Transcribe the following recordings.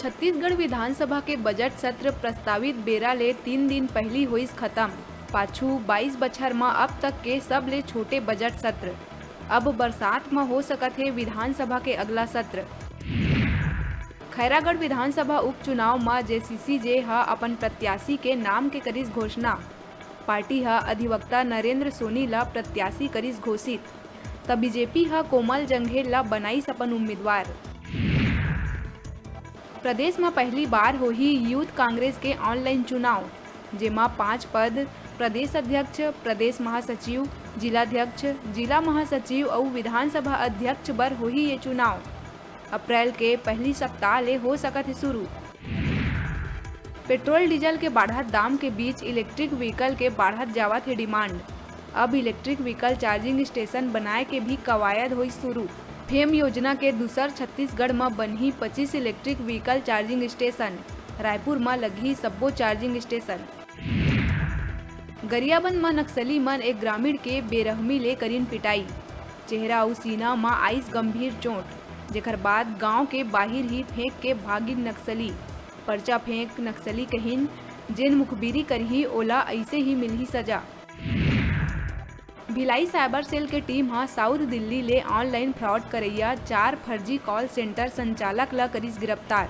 छत्तीसगढ़ विधानसभा के बजट सत्र प्रस्तावित बेरा ले 3 दिन पहली होइस खत्म। पाछू 22 बछर में अब तक के सब ले छोटे बजट सत्र। अब बरसात में हो सकत है विधानसभा के अगला सत्र। खैरागढ़ विधानसभा उपचुनाव में जेसीसीजे ह अपन प्रत्याशी के नाम के करिस घोषणा। पार्टी ह अधिवक्ता नरेंद्र सोनी ला प्रत्याशी करिस घोषित। तब बीजेपी ह कोमल जंघेल ला बनाईस अपन उम्मीदवार। प्रदेश में पहली बार होही यूथ कांग्रेस के ऑनलाइन चुनाव, जेमा 5 पद प्रदेश अध्यक्ष, प्रदेश महासचिव, जिलाध्यक्ष, जिला महासचिव और विधानसभा अध्यक्ष बर होही ये चुनाव। अप्रैल के पहली सप्ताह ले हो सकत है शुरू। पेट्रोल डीजल के बढ़त दाम के बीच इलेक्ट्रिक व्हीकल के बढ़त जावत है डिमांड। अब इलेक्ट्रिक व्हीकल चार्जिंग स्टेशन बनाए के भी कवायद हुई शुरू। फेम योजना के दूसर छत्तीसगढ़ में बनही 25 electric vehicle charging station. Raipur में लगी सब्बो चार्जिंग स्टेशन। गरियाबंद में नक्सली मन एक ग्रामीण के बेरहमी ले करीन पिटाई। चेहरा और सीना में आइस गंभीर चोट, जेकर बाद गांव के बाहर ही फेंक के भागिन नक्सली। पर्चा फेंक नक्सली कहिन, जेन मुखबिरी करही ओला ऐसे ही मिलही सजा। भिलाई साइबर सेल के टीम हा साउथ दिल्ली ले ऑनलाइन फ्रॉड करैया 4 फर्जी कॉल सेंटर संचालक ला करिस गिरफ्तार।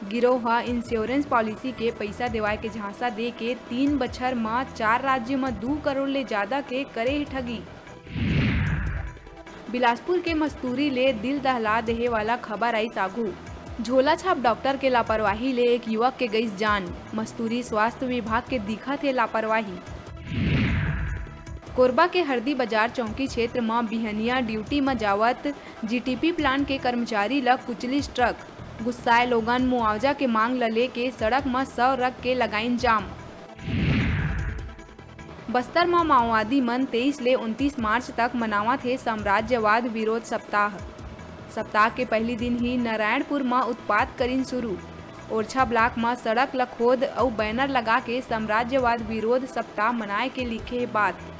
गिरोह हा इंश्योरेंस पॉलिसी के पैसा देवाए के झांसा दे के 3 बछर में 4 राज्य में 2 करोड़ ले ज्यादा के करे ही ठगी। बिलासपुर के मस्तूरी ले दिल दहला देहे वाला खबर आई सागू। झोला छाप डॉक्टर के लापरवाही ले एक युवक के गई जान। मस्तूरी स्वास्थ्य विभाग के दिखा थे लापरवाही। कोरबा के हरदी बाजार चौकी क्षेत्र में बिहनिया ड्यूटी में जावत जीटीपी प्लांट के कर्मचारी ला कुचलिस ट्रक। गुस्साए लोगन मुआवजा के मांग ल लेके सड़क में 100 रख के लगाइन जाम। बस्तर में माओवादी मन 23 ले 29 मार्च तक मनावत है साम्राज्यवाद विरोध सप्ताह। सप्ताह के पहली दिन ही नारायणपुर में उत्पात करीन शुरू। ओरछा ब्लॉक में सड़क ल खोद और बैनर लगा के साम्राज्यवाद विरोध सप्ताह मनाए के लिखे है बात।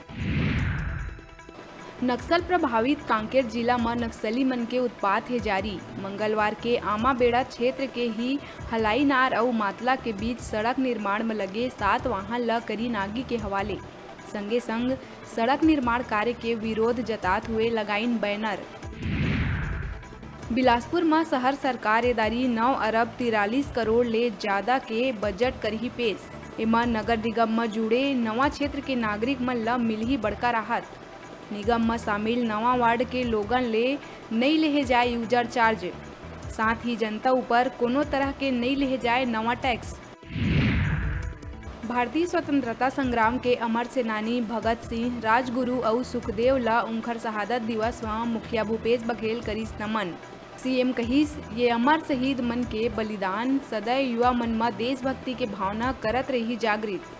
नक्सल प्रभावित कांकेर जिला में नक्सली मन के उत्पात है जारी। मंगलवार के आमाबेड़ा क्षेत्र के ही हलाईनार और मातला के बीच सड़क निर्माण में लगे 7 वाहन ल करीन आगी के हवाले। संगे संग सड़क निर्माण कार्य के विरोध जतात हुए लगाइन बैनर। बिलासपुर में शहर सरकार एदारी 9 अरब 43 करोड़ ले ज्यादा के बजट करही पेश। एमा नगर निगम में जुड़े नवा क्षेत्र के नागरिक मन ला मिलही बड़का राहत। निगम में शामिल नवा वार्ड के लोगन ले नहीं लेहे जाए यूजर चार्ज। साथ ही जनता ऊपर कोनो तरह के नहीं लेहे जाए नवा टैक्स। भारतीय स्वतंत्रता संग्राम के अमर सेनानी भगत सिंह, राजगुरु और सुखदेव ला उनकर शहादत दिवस में मुखिया भूपेश बघेल करिस नमन। सीएम कहिस, ये अमर शहीद मन के बलिदान सदैव युवा मन में देशभक्ति के भावना करत रही जागृत।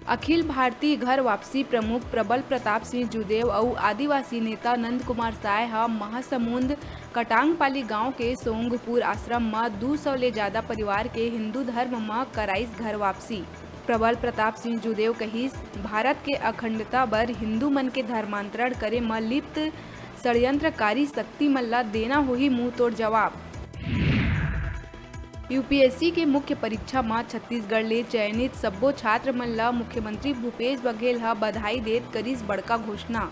अखिल भारतीय घर वापसी प्रमुख प्रबल प्रताप सिंह जुदेव और आदिवासी नेता नंद कुमार साय हा महासमुंद कटांगपाली गांव के सोंगपुर आश्रम में 200 ले ज्यादा परिवार के हिंदू धर्म में कराइस घर वापसी। प्रबल प्रताप सिंह जुदेव कहिस, भारत के अखंडता बर हिंदू मन के धर्मांतरण करे में लिप्त षड्यंत्रकारी शक्ति मन ला देना होही मुंह तोड़ जवाब। यूपीएससी के मुख्य परीक्षा में छत्तीसगढ़ ले चयनित सब्बो छात्र मन ला मुख्यमंत्री भूपेश बघेल हा बधाई देत करिस बड़का घोषणा।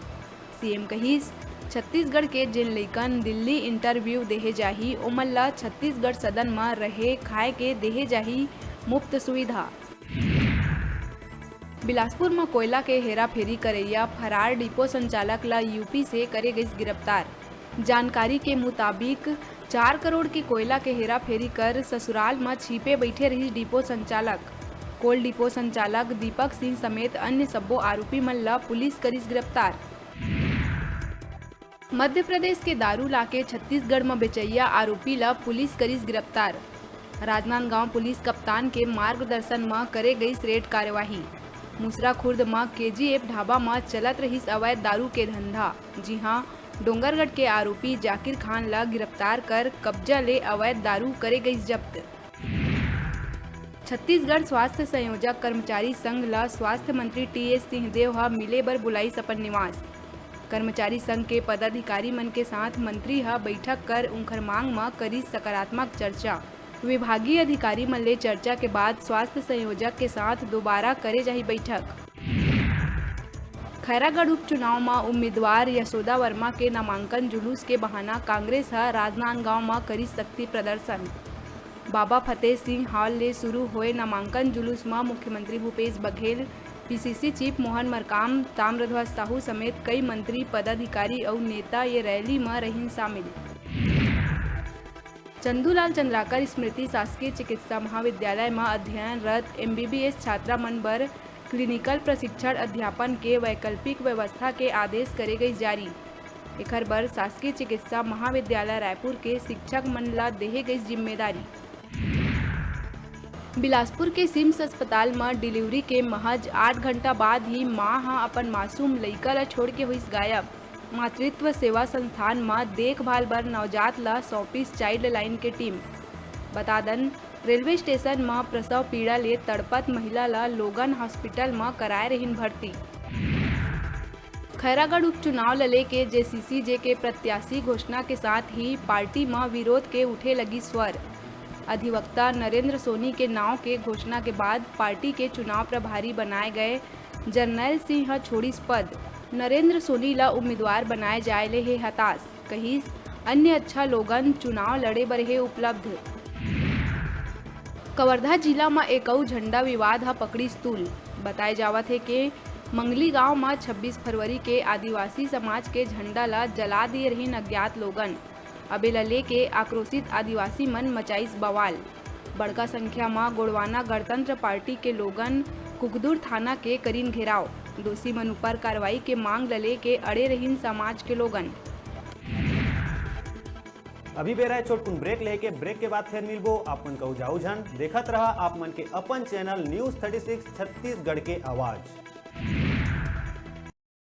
सीएम कहिस, छत्तीसगढ़ के जेन लइकन दिल्ली इंटरव्यू देहे जाही ओमन ला छत्तीसगढ़ सदन में रहे खाए के देहे जाही मुफ्त सुविधा। बिलासपुर में कोयला के हेराफेरी करैया फरार डिपो संचालक ला यूपी से करे गई गिरफ्तार। जानकारी के मुताबिक 4 करोड़ की कोयला के हेराफेरी कर ससुराल में छिपे बैठे रही डिपो संचालक। कोल डिपो संचालक दीपक सिंह समेत अन्य सब्बो आरोपी मन ला पुलिस करिस गिरफ्तार। मध्य प्रदेश के दारू लाके छत्तीसगढ़ में बेचैया आरोपी ला पुलिस करिस गिरफ्तार। राजनांदगांव पुलिस कप्तान के मार्गदर्शन में करे गई रेड कार्यवाही। मुसरा खुर्द में केजीएफ ढाबा में चलत रही अवैध दारू के धंधा। जी हाँ, डोंगरगढ़ के आरोपी जाकिर खान ला गिरफ्तार कर कब्जा ले अवैध दारू करे गई जब्त। छत्तीसगढ़ स्वास्थ्य संयोजक कर्मचारी संघ ला स्वास्थ्य मंत्री टीएस सिंहदेव हा मिले बर बुलाईस अपन निवास। कर्मचारी संघ के पदाधिकारी मन के साथ मंत्री ह बैठक कर उनकर मांग म करी सकारात्मक चर्चा। विभागीय अधिकारी मन ले चर्चा के बाद स्वास्थ्य संयोजक के साथ दोबारा करे जाही बैठक। खैरागढ़ उपचुनाव में उम्मीदवार यशोदा वर्मा के नामांकन जुलूस के बहाना कांग्रेस ह राजनांदगांव में करी शक्ति प्रदर्शन। बाबा फतेह सिंह हॉल ले शुरू होए नामांकन जुलूस में मुख्यमंत्री भूपेश बघेल, पीसीसी चीफ मोहन मरकाम, ताम्रध्वज साहू समेत कई मंत्री, पदाधिकारी और नेता ये रैली में रहीन शामिल। चंदूलाल चंद्राकर स्मृति शासकीय चिकित्सा महाविद्यालय में अध्ययनरत MBBS छात्रा मन बर क्लिनिकल प्रशिक्षण अध्यापन के वैकल्पिक व्यवस्था के आदेश करे गई जारी। एकर बर शासकीय चिकित्सा महाविद्यालय रायपुर के शिक्षक मन ला देहे गई जिम्मेदारी। बिलासपुर के सिम्स अस्पताल में डिलीवरी के महज 8 घंटा बाद ही मां ह अपन मासूम लइका ला छोड़ के हुईस गायब। मातृत्व सेवा संस्थान में देखभाल बर नवजात ला सौंपिस चाइल्ड लाइन के टीम। बता दन रेलवे स्टेशन में प्रसव पीड़ा ले तड़पत महिला ला लोगन हॉस्पिटल में कराए रहीन भर्ती। खैरागढ़ उपचुनाव लले के JCCJ के प्रत्याशी घोषणा के साथ ही पार्टी में विरोध के उठे लगी स्वर। अधिवक्ता नरेंद्र सोनी के नाव के घोषणा के बाद पार्टी के चुनाव प्रभारी बनाए गए जरनैल सिंह छोड़िस पद। नरेंद्र सोनी ला उम्मीदवार बनाए जाए ले हे हताश, कहिस अन्य अच्छा लोगन चुनाव लड़े बर हे उपलब्ध। कवर्धा जिला में एक झंडा विवाद ह पकड़िस तूल। बताए जावत है कि मंगली गांव में 26 फरवरी के आदिवासी समाज के झंडा ला जला दिए रहीन अज्ञात लोगन। अबे ला लेके आक्रोशित आदिवासी मन मचाइस बवाल। बड़का संख्या में गोड़वाना गणतंत्र पार्टी के लोगन कुकदुर थाना के करीन घेराव। दोषी मन ऊपर कार्रवाई के मांग लले के अड़े रहीन समाज के लोगन। अभी बेरा है छोटकुन ब्रेक लेके ब्रेक के बाद फिर मिलबो। आप मन कहू जाऊ झन देखत रहा आप मन के अपन चैनल न्यूज़ 36 छत्तीसगढ़ के आवाज।